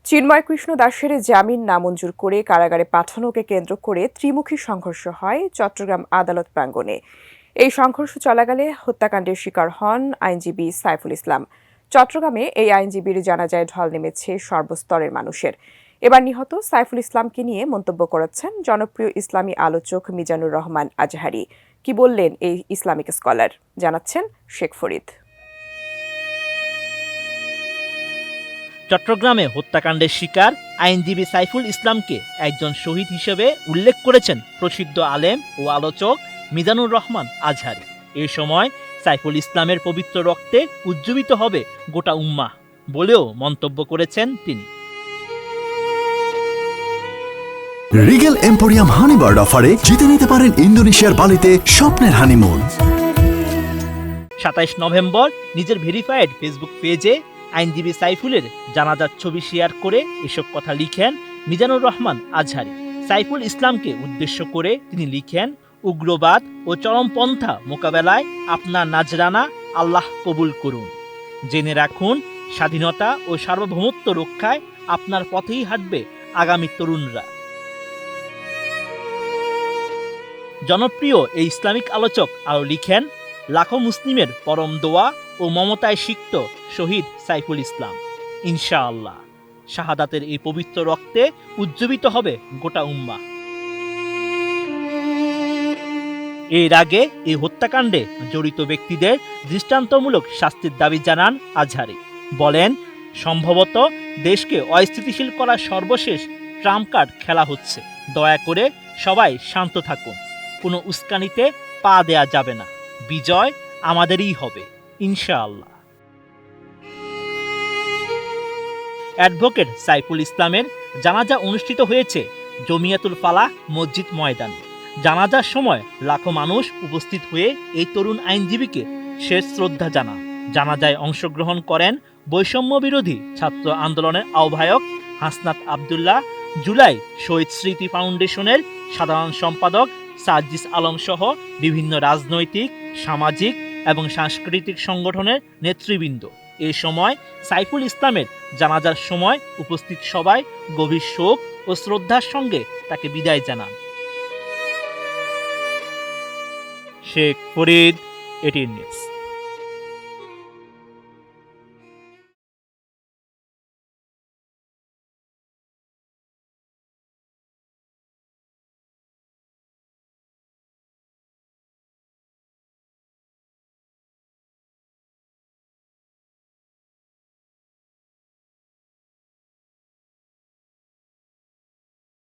চিন্ময় কৃষ্ণ দাসের জামিন নামঞ্জুর করে কারাগারে পাঠানোকে কেন্দ্র করে ত্রিমুখী সংঘর্ষ হয় চট্টগ্রাম আদালত প্রাঙ্গণে। এই সংঘর্ষ চলাকালে হত্যাকাণ্ডের শিকার হন আইনজীবী সাইফুল ইসলাম। চট্টগ্রামে এই আইনজীবীর জানাজায় ঢল নেমেছে সর্বস্তরের মানুষের। এবার নিহত সাইফুল ইসলামকে নিয়ে মন্তব্য করেছেন জনপ্রিয় ইসলামী আলোচক মিজানুর রহমান আজহারি। কি বললেন এই ইসলামিক স্কলার, জানাচ্ছেন শেখ ফরিদ। চট্টগ্রামে হত্যাকাণ্ডের শিকার আইনজীবী সাইফুল ইসলামকে একজন শহীদ হিসেবে উল্লেখ করেছেন প্রসিদ্ধ আলেম ও আলোচক মিজানুর রহমান আজহারি। এই সময় সাইফুল ইসলামের পবিত্র রক্তে উজ্জীবিত হবে গোটা উম্মাহ বলেও মন্তব্য করেছেন তিনি। রিগেল এম্পোরিয়াম হানিবার্ড অফারে জিতে নিতে পারেন ইন্দোনেশিয়ার বালিতে স্বপ্নের হানিমুন। ২৭ নভেম্বর নিজের ভেরিফাইড ফেসবুক পেজে আইনজীবী সাইফুলের জানাজার ছবি শেয়ার করে এসব কথা লিখেন মিজানুর রহমান আজহারি। সাইফুল ইসলামকে উদ্দেশ্য করে তিনি লিখেন, উগ্রবাদ ও চরমপন্থা মোকাবেলায় আপনার নাজরানা আল্লাহ কবুল করুন। জেনে রাখুন, স্বাধীনতা ও সার্বভৌমত্ব রক্ষায় আপনার পথেই হাঁটবে আগামী তরুণরা। জনপ্রিয় এই ইসলামিক আলোচক আরও লিখেন, লাখো মুসলিমের পরম দোয়া ও মমতায় সিক্ত শহীদ সাইফুল ইসলাম। ইনশাআল্লাহ শাহাদাতের এই পবিত্র রক্তে উজ্জীবিত হবে গোটা উম্মাহ। এর আগে এই হত্যাকাণ্ডে জড়িত ব্যক্তিদের দৃষ্টান্তমূলক শাস্তির দাবি জানান আজহারি। বলেন, সম্ভবত দেশকে অস্থিতিশীল করার সর্বশেষ ট্রাম্প কার্ড খেলা হচ্ছে। দয়া করে সবাই শান্ত থাকুন, কোনো উস্কানিতে পা দেয়া যাবে না। বিজয় আমাদেরই হবে ইনশাআল্লাহ। অ্যাডভোকেট সাইফুল ইসলামের জানাজা অনুষ্ঠিত হয়েছে জমিয়াতুল ফালাহ মসজিদ ময়দানে। জানাজার সময় লাখো মানুষ উপস্থিত হয়ে এই তরুণ আইনজীবীকে শেষ শ্রদ্ধা জানান। জানাজায় অংশগ্রহণ করেন বৈষম্য বিরোধী ছাত্র আন্দোলনের আহ্বায়ক হাসনাত আবদুল্লাহ, জুলাই শহীদ স্মৃতি ফাউন্ডেশনের সাধারণ সম্পাদক সাজ্জিস আলম সহ বিভিন্ন রাজনৈতিক, সামাজিক এবং সাংস্কৃতিক সংগঠনের নেতৃবৃন্দ। এ সময় সাইফুল ইসলামের জানাজার সময় উপস্থিত সবাই গভীর শোক ও শ্রদ্ধার সঙ্গে তাকে বিদায় জানান। Sheikh Farid, ATN news.